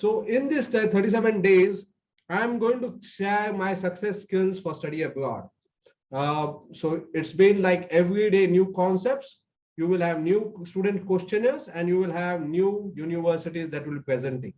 So in this 37 days, I'm going to share my success skills for study abroad. So it's been like every day new concepts. You will have new student questionnaires and you will have new universities that will be presenting.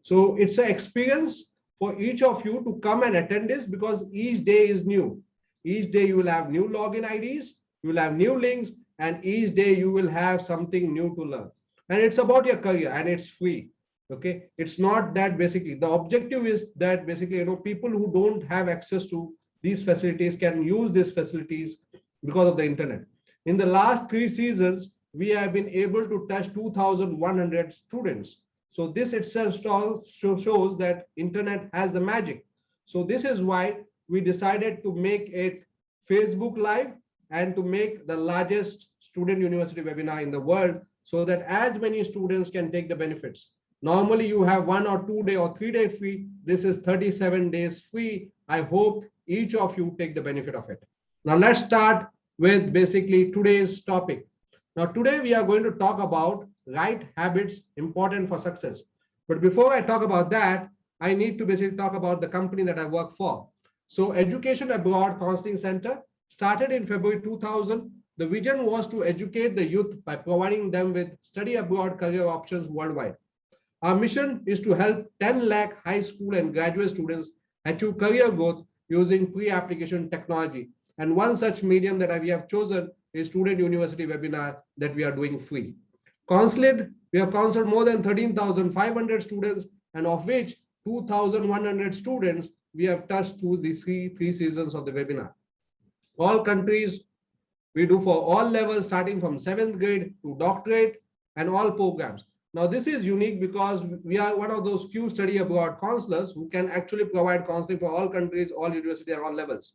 So it's an experience for each of you to come and attend this because each day is new. Each day you will have new login IDs, you will have new links, and each day you will have something new to learn. And it's about your career and it's free. Okay. It's not that basically the objective is that basically, people who don't have access to these facilities can use these facilities because of the internet. In the last 3 seasons, we have been able to touch 2,100 students. So this itself shows that internet has the magic. So this is why we decided to make it Facebook Live and to make the largest student university webinar in the world so that as many students can take the benefits. Normally you have 1 or 2 day or 3 day free. This is 37 days free. I hope each of you take the benefit of it. Now let's start with basically today's topic. Now today we are going to talk about right habits important for success. But before I talk about that, I need to basically talk about the company that I work for. So Education Abroad Counseling Center started in February 2000. The vision was to educate the youth by providing them with study abroad career options worldwide. Our mission is to help 10 lakh high school and graduate students achieve career growth using pre-application technology. And one such medium that we have chosen is Student University webinar that we are doing free. Counseled, we have counseled more than 13,500 students, and of which 2,100 students we have touched through the three seasons of the webinar. All countries, we do for all levels, starting from 7th grade to doctorate and all programs. Now, this is unique because we are one of those few study abroad counselors who can actually provide counseling for all countries, all universities, and all levels.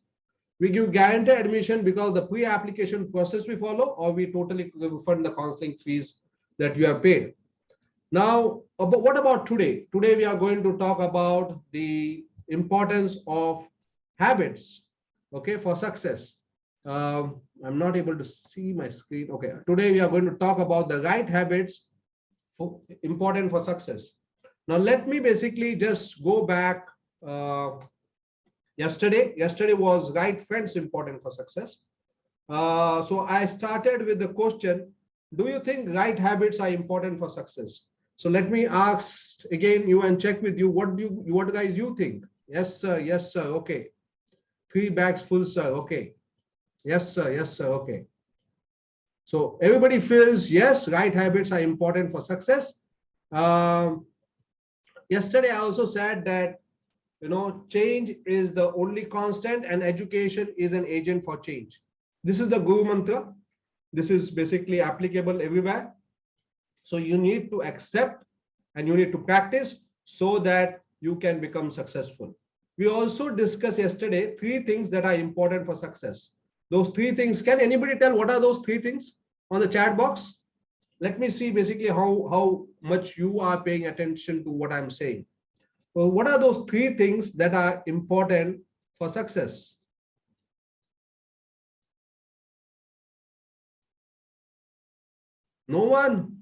We give guaranteed admission because the pre-application process we follow, or we totally refund the counseling fees that you have paid. Now, what about today? Today, we are going to talk about the importance of habits, okay, for success. I'm not able to see my screen. Okay, today we are going to talk about the right habits important for success. Now, let me basically just go back. Yesterday was right friends important for success. So I started with the question, do you think right habits are important for success? So let me ask again you and check with you, what guys you think? Yes, sir. Yes, sir. Okay. 3 bags full, sir. Okay. Yes, sir. Yes, sir. Okay. So everybody feels, yes, right habits are important for success. Yesterday, I also said that, change is the only constant and education is an agent for change. This is the Guru Mantra. This is basically applicable everywhere. So you need to accept and you need to practice so that you can become successful. We also discussed yesterday 3 things that are important for success. Those 3 things, can anybody tell what are those 3 things on the chat box? Let me see basically how much you are paying attention to what I'm saying. Well, what are those 3 things that are important for success? No one?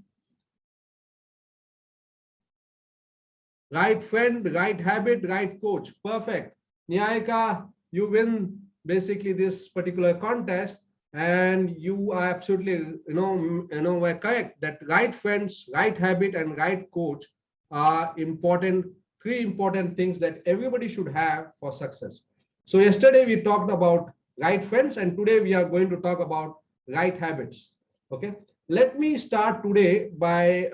Right friend, right habit, right coach. Perfect. Nyayika, you win basically this particular contest, and you are absolutely, we're correct that right friends, right habit, and right coach are important, 3 important things that everybody should have for success. So yesterday we talked about right friends, and today we are going to talk about right habits. Okay. Let me start today by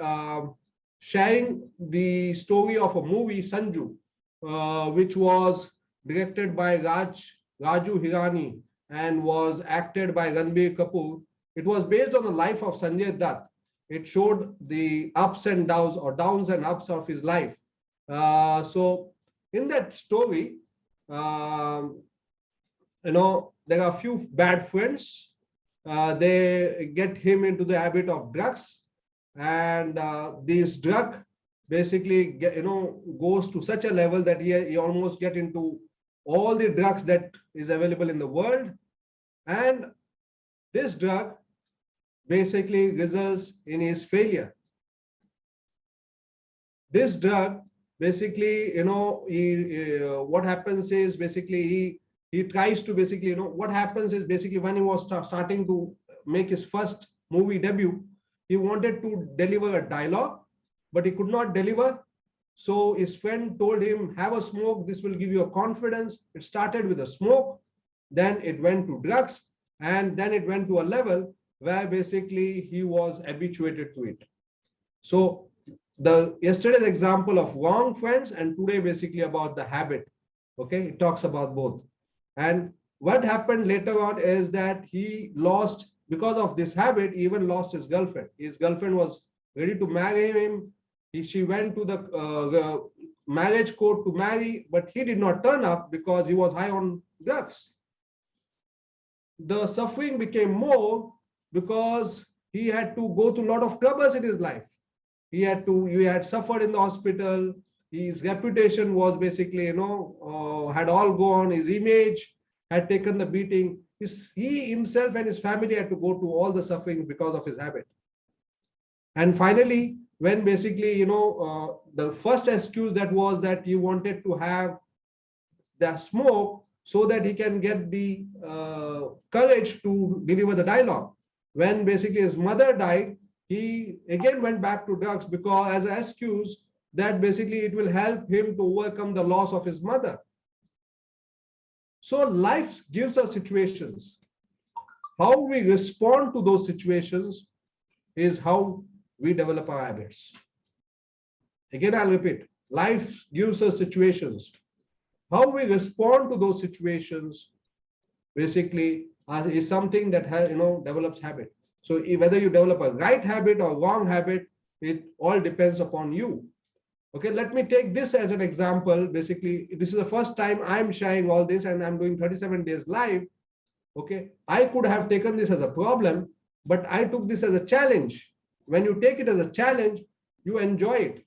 sharing the story of a movie, Sanju, which was directed by Raju Hirani and was acted by Ranbir Kapoor. It was based on the life of Sanjay Dutt. It showed the ups and downs, or downs and ups of his life. So in that story, there are a few bad friends. They get him into the habit of drugs, and this drug basically goes to such a level that he almost get into all the drugs that is available in the world, and this drug basically results in his failure. This drug basically, what happens is basically he tries to basically, what happens is basically when he was starting to make his first movie debut, he wanted to deliver a dialogue, but he could not deliver. So his friend told him, have a smoke, this will give you a confidence. It started with a smoke, then it went to drugs, and then it went to a level where basically he was habituated to it. So the yesterday's example of wrong friends, and today basically about the habit. Okay, it talks about both. And what happened later on is that he lost, because of this habit, he even lost his girlfriend. His girlfriend was ready to marry him. She went to the marriage court to marry, but he did not turn up because he was high on drugs. The suffering became more because he had to go through a lot of troubles in his life. He had suffered in the hospital. His reputation was basically, had all gone. His image had taken the beating. He himself and his family had to go to all the suffering because of his habit. And finally, when basically, the first excuse that was that he wanted to have the smoke so that he can get the courage to deliver the dialogue. When basically his mother died, he again went back to drugs because as an excuse that basically it will help him to overcome the loss of his mother. So life gives us situations. How we respond to those situations is how we develop our habits. Again, I'll repeat, life gives us situations. How we respond to those situations basically is something that has, develops habit. So whether you develop a right habit or wrong habit, it all depends upon you. Okay, let me take this as an example. Basically, this is the first time I'm sharing all this and I'm doing 37 days live. Okay, I could have taken this as a problem, but I took this as a challenge. When you take it as a challenge, you enjoy it.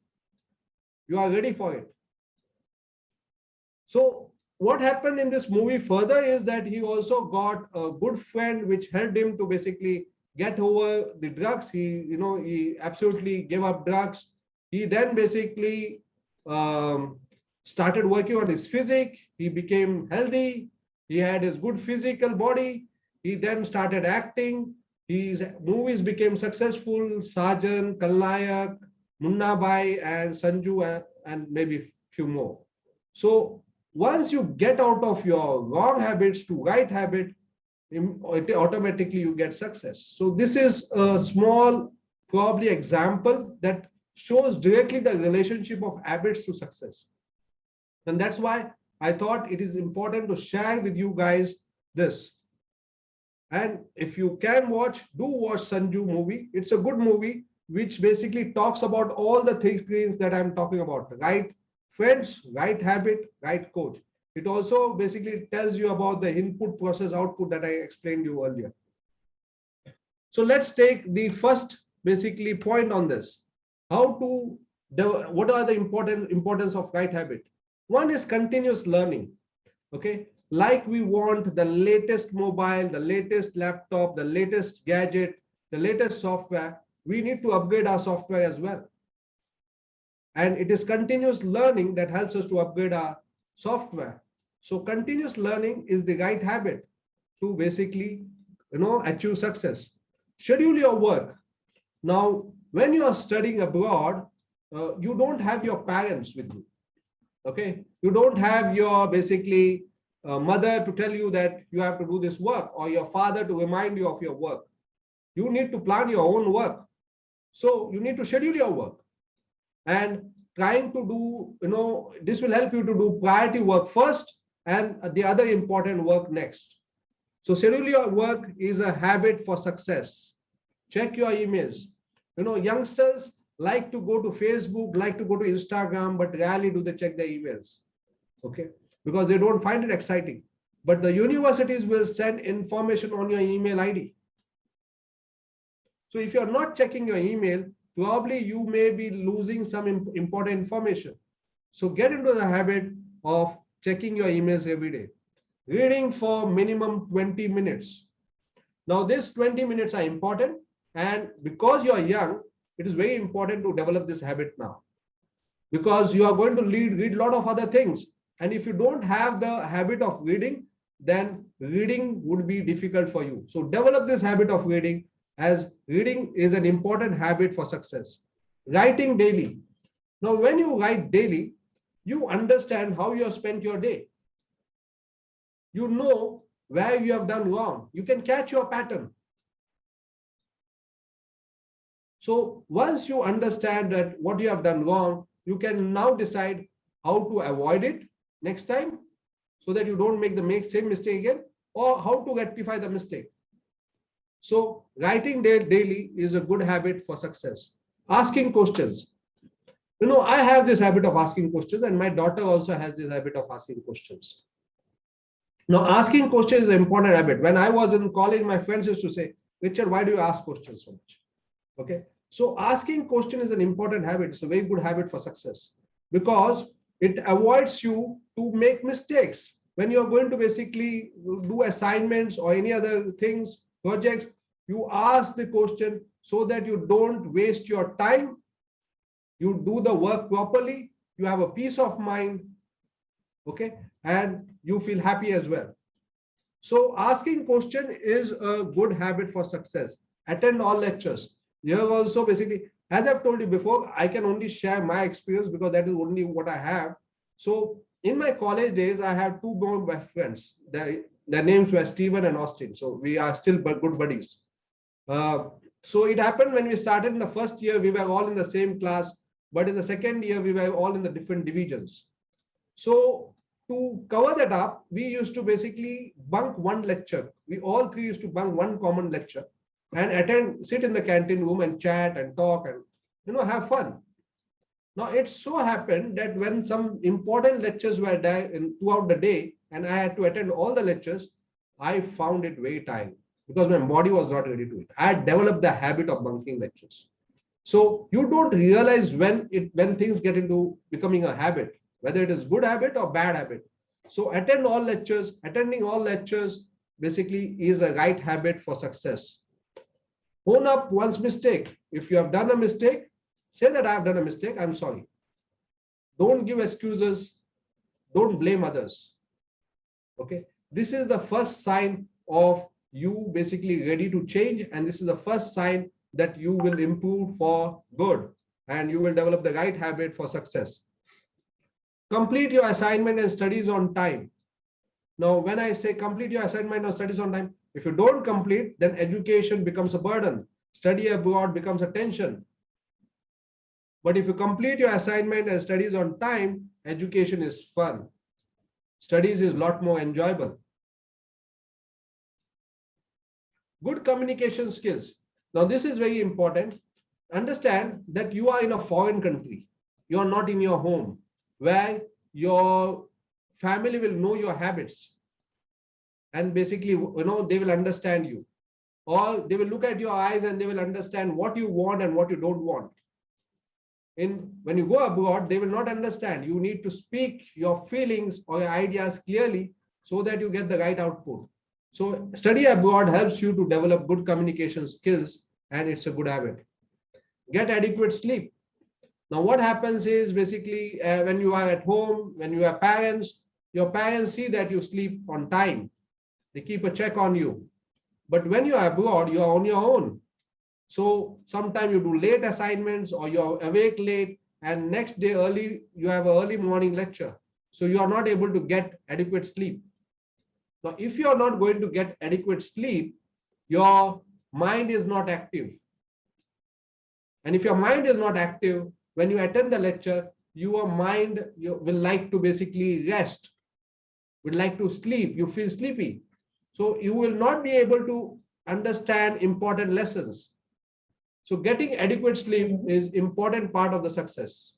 You are ready for it. So what happened in this movie further is that he also got a good friend which helped him to basically get over the drugs. He absolutely gave up drugs. He then basically started working on his physique. He became healthy. He had his good physical body. He then started acting. His movies became successful. Sajan, Kalnayak, Munna Bhai, and Sanju, and maybe few more. So once you get out of your wrong habits to right habit, automatically you get success. So this is a small, probably example that shows directly the relationship of habits to success. And that's why I thought it is important to share with you guys this. And if you can watch, do watch Sanju movie. It's a good movie which basically talks about all the things that I'm talking about, right? Friends, right habit, right coach. It also basically tells you about the input process output that I explained you earlier. So let's take the first basically point on this. What are the importance of right habit? One is continuous learning. Okay, like we want the latest mobile, the latest laptop, the latest gadget, the latest software, we need to upgrade our software as well. And it is continuous learning that helps us to upgrade our software. So continuous learning is the right habit to basically, achieve success. Schedule your work. Now, when you are studying abroad, you don't have your parents with you. Okay, you don't have your basically mother to tell you that you have to do this work, or your father to remind you of your work. You need to plan your own work. So you need to schedule your work. And trying to do, this will help you to do priority work first and the other important work next. So schedule your work is a habit for success. Check your emails. Youngsters like to go to Facebook, like to go to Instagram, but rarely do they check their emails. Okay, because they don't find it exciting. But the universities will send information on your email ID. So if you're not checking your email, probably you may be losing some important information. So get into the habit of checking your emails every day. Reading for minimum 20 minutes. Now, these 20 minutes are important. And because you are young, it is very important to develop this habit now. because you are going to read a lot of other things. And if you don't have the habit of reading, then reading would be difficult for you. So develop this habit of reading, as reading is an important habit for success. Writing daily. Now, when you write daily, you understand how you have spent your day. You know where you have done wrong. You can catch your pattern. So once you understand that what you have done wrong, you can now decide how to avoid it next time so that you don't make the same mistake again, or how to rectify the mistake. So writing daily is a good habit for success. Asking questions. I have this habit of asking questions, and my daughter also has this habit of asking questions. Now, asking questions is an important habit. When I was in college, my friends used to say, Richard, why do you ask questions so much? Okay. So asking question is an important habit. It's a very good habit for success because it avoids you to make mistakes. When you're going to basically do assignments or any other things, projects, you ask the question so that you don't waste your time. You do the work properly. You have a peace of mind. Okay. And you feel happy as well. So asking question is a good habit for success. Attend all lectures. Here also, basically, as I've told you before, I can only share my experience because that is only what I have. So in my college days, I have two more best friends. Their names were Stephen and Austin. So we are still good buddies. So it happened when we started in the first year, we were all in the same class, but in the second year, we were all in the different divisions. So to cover that up, we used to basically bunk one lecture. We all three used to bunk one common lecture and sit in the canteen room and chat and talk and have fun. Now it so happened that when some important lectures were there throughout the day and I had to attend all the lectures, I found it very tiring because my body was not ready to it. I had developed the habit of bunking lectures. So you don't realize when things get into becoming a habit, whether it is good habit or bad habit. So attending all lectures basically is a right habit for success. Own up one's mistake. If you have done a mistake, say that I have done a mistake, I'm sorry. Don't give excuses. Don't blame others. Okay. This is the first sign of you basically ready to change. And this is the first sign that you will improve for good and you will develop the right habit for success. Complete your assignment and studies on time. Now, when I say complete your assignment or studies on time, if you don't complete, then education becomes a burden. Study abroad becomes a tension. But if you complete your assignment and studies on time, education is fun. Studies is a lot more enjoyable. Good communication skills. Now, this is very important. Understand that you are in a foreign country. You are not in your home, where your family will know your habits. And basically, they will understand you. Or they will look at your eyes and they will understand what you want and what you don't want. When you go abroad, they will not understand. You need to speak your feelings or your ideas clearly so that you get the right output. So study abroad helps you to develop good communication skills, and it's a good habit. Get adequate sleep. Now, what happens is basically when you are at home, when you are parents, your parents see that you sleep on time. They keep a check on you. But when you are abroad, you are on your own. So sometimes you do late assignments or you're awake late and next day early, you have an early morning lecture. So you are not able to get adequate sleep. Now, if you are not going to get adequate sleep, your mind is not active. And if your mind is not active, when you attend the lecture, your mind will like to basically rest, would like to sleep, you feel sleepy. So you will not be able to understand important lessons. So getting adequate sleep is important part of the success.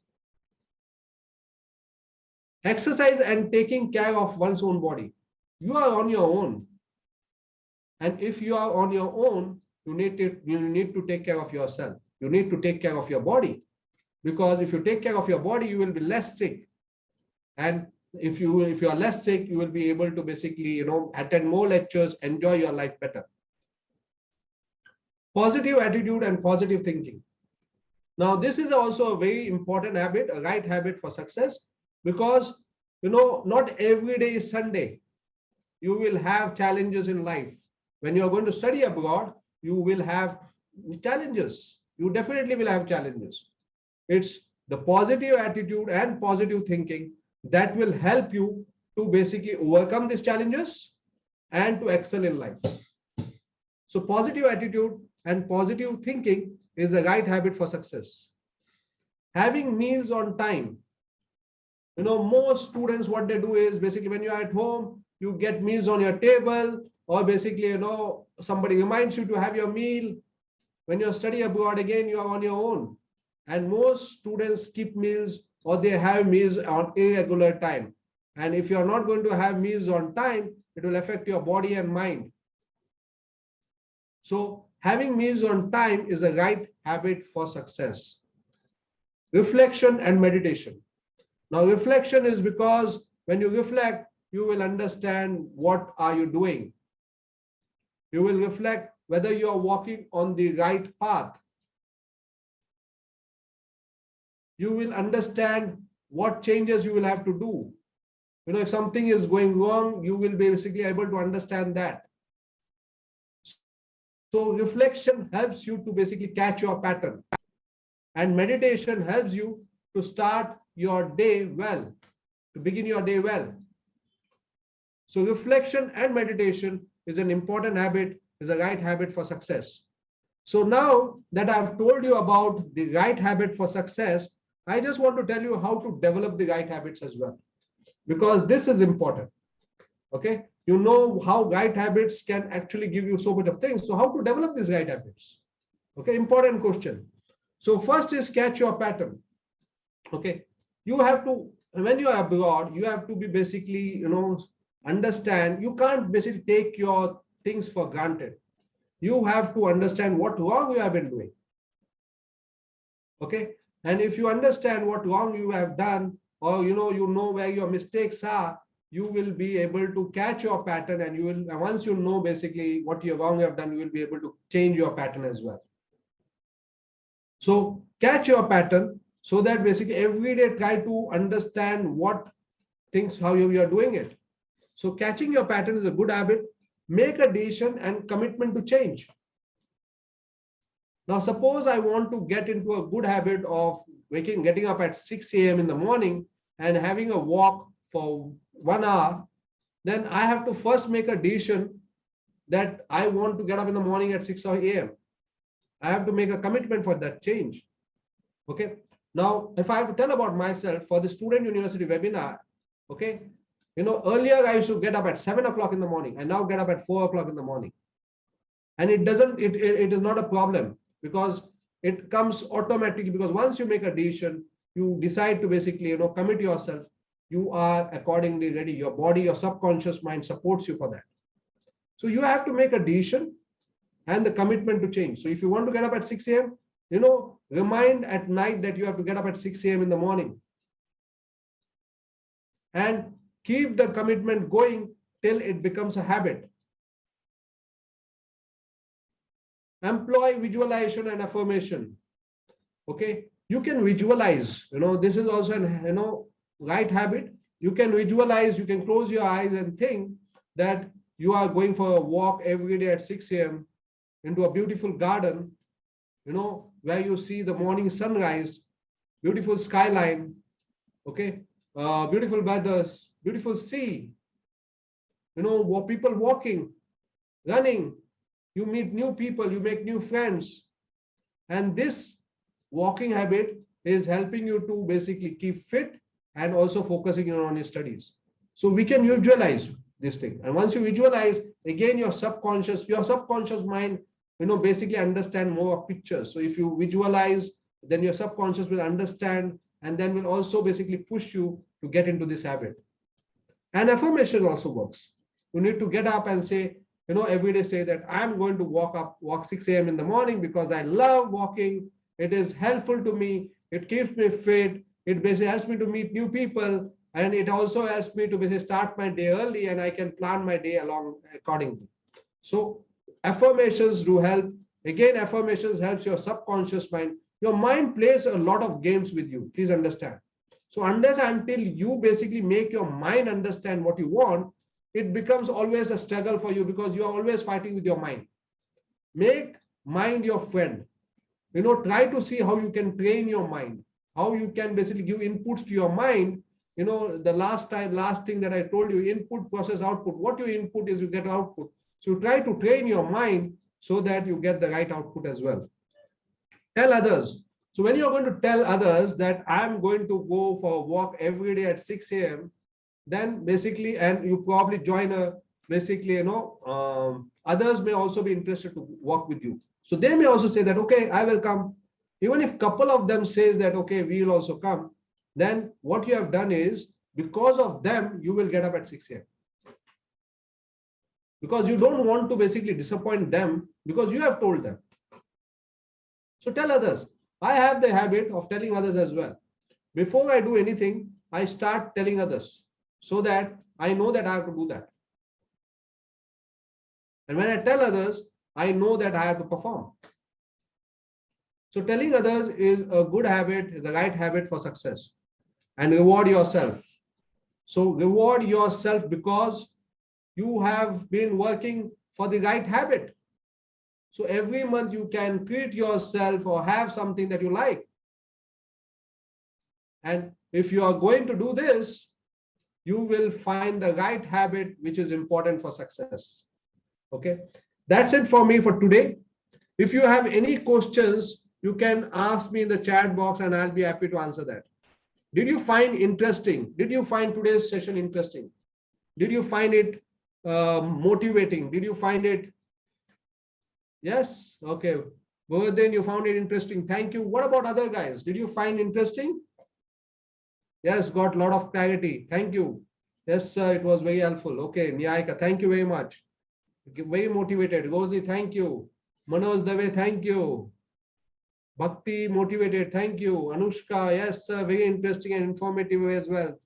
Exercise and taking care of one's own body. You are on your own. And if you are on your own, you need to take care of yourself. You need to take care of your body. Because if you take care of your body, you will be less sick. And if you are less sick, you will be able to basically, attend more lectures, enjoy your life better. Positive attitude and positive thinking. Now, this is also a very important habit, a right habit for success, because not every day is Sunday. You will have challenges in life. When you are going to study abroad, you will have challenges. You definitely will have challenges. It's the positive attitude and positive thinking that will help you to basically overcome these challenges and to excel in life. So positive attitude and positive thinking is the right habit for success. Having meals on time. Most students, what they do is basically when you are at home, you get meals on your table, or basically, somebody reminds you to have your meal. When you study abroad, again, you are on your own. And most students skip meals or they have meals on irregular time. And if you are not going to have meals on time, it will affect your body and mind. So having meals on time is a right habit for success. Reflection and meditation. Now, reflection is because when you reflect, you will understand what are you doing. You will reflect whether you are walking on the right path. You will understand what changes you will have to do. If something is going wrong, you will be basically able to understand that. So reflection helps you to basically catch your pattern. And meditation helps you to start your day well, to begin your day well. So reflection and meditation is an important habit, is a right habit for success. So now that I've told you about the right habit for success, I just want to tell you how to develop the right habits as well, because this is important. Okay, you know how right habits can actually give you so much of things. So how to develop these right habits? Okay, important question. So first is catch your pattern. Okay, you have to, when you are abroad, you have to be basically, understand, you can't basically take your things for granted. You have to understand what wrong you have been doing. Okay, and if you understand what wrong you have done, or you know where your mistakes are, you will be able to catch your pattern, and you will, once you know basically what you wrong you have done, you will be able to change your pattern as well. So catch your pattern, so that basically every day try to understand what things, how you are doing it. So catching your pattern is a good habit. Make a decision and commitment to change. Now, suppose I want to get into a good habit of getting up at 6 a.m. in the morning and having a walk for 1 hour, then I have to first make a decision that I want to get up in the morning at 6 a.m. I have to make a commitment for that change. Okay. Now, if I have to tell about myself for the Student University webinar, okay, earlier I used to get up at 7 o'clock in the morning. I now get up at 4 o'clock in the morning. And it is not a problem, because it comes automatically, because once you make a decision, you decide to basically, commit yourself, you are accordingly ready. Your body, your subconscious mind supports you for that. So you have to make a decision and the commitment to change. So if you want to get up at 6 a.m., remind at night that you have to get up at 6 a.m. in the morning. And keep the commitment going till it becomes a habit. Employ visualization and affirmation. Okay, you can visualize, this is also an right habit. You can visualize, you can close your eyes and think that you are going for a walk every day at 6 a.m. into a beautiful garden, where you see the morning sunrise, beautiful skyline, okay, beautiful weathers, beautiful sea, people walking, running, you meet new people, you make new friends. And this walking habit is helping you to basically keep fit and also focusing on your studies. So we can visualize this thing. And once you visualize, again, your subconscious mind, basically understand more pictures. So if you visualize, then your subconscious will understand, and then will also basically push you to get into this habit. And affirmation also works. You need to get up and say, every day say that I'm going to walk 6 a.m. in the morning because I love walking. It is helpful to me. It keeps me fit. It basically helps me to meet new people. And it also helps me to basically start my day early, and I can plan my day along accordingly. So affirmations do help. Again, affirmations helps your subconscious mind Your mind plays a lot of games with you. Please understand. So unless until you basically make your mind understand what you want, it becomes always a struggle for you because you are always fighting with your mind. Make mind your friend. Try to see how you can train your mind, how you can basically give inputs to your mind. The last thing that I told you, input, process, output. What you input is you get output. So you try to train your mind so that you get the right output as well. Tell others. So when you're going to tell others that I'm going to go for a walk every day at 6 a.m., then basically, and you probably join a, basically, others may also be interested to walk with you. So they may also say that, okay, I will come. Even if a couple of them says that, okay, we will also come, then what you have done is, because of them, you will get up at 6 a.m. Because you don't want to basically disappoint them because you have told them. So tell others. I have the habit of telling others as well. Before I do anything, I start telling others so that I know that I have to do that. And when I tell others, I know that I have to perform. So telling others is a good habit, is the right habit for success. And reward yourself. So reward yourself because you have been working for the right habit. So every month you can treat yourself or have something that you like. And if you are going to do this, you will find the right habit, which is important for success. Okay, that's it for me for today. If you have any questions, you can ask me in the chat box and I'll be happy to answer that. Did you find interesting? Did you find today's session interesting? Did you find it motivating? Did you find it? Yes. Okay. Well, then you found it interesting. Thank you. What about other guys? Did you find interesting? Yes, got a lot of clarity. Thank you. Yes, sir, it was very helpful. Okay, Nyaika, thank you very much. Very motivated. Rosie, thank you. Manoj Dave, thank you. Bhakti, motivated. Thank you. Anushka, yes, sir, very interesting and informative as well.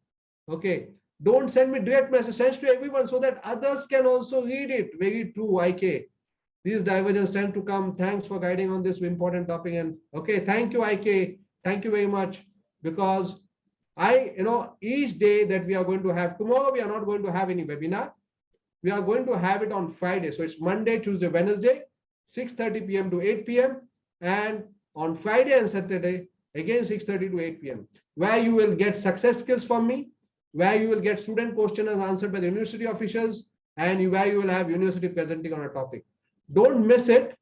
Okay. Don't send me direct message. Send to everyone so that others can also read it. Very true, IK. These divergences tend to come. Thanks for guiding on this important topic. And okay, thank you, IK. Thank you very much. Because each day that we are going to have, tomorrow we are not going to have any webinar. We are going to have it on Friday. So it's Monday, Tuesday, Wednesday, 6:30 p.m. to 8 p.m. And on Friday and Saturday, again 6:30 to 8 p.m. where you will get success skills from me, where you will get student questions answered by the university officials, and where you will have university presenting on a topic. Don't miss it.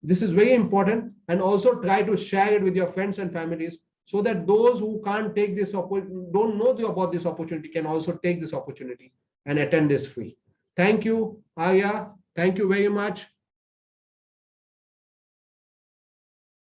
This is very important. And also try to share it with your friends and families so that those who can't take this opportunity, don't know about this opportunity, can also take this opportunity and attend this free. Thank you, Arya. Thank you very much.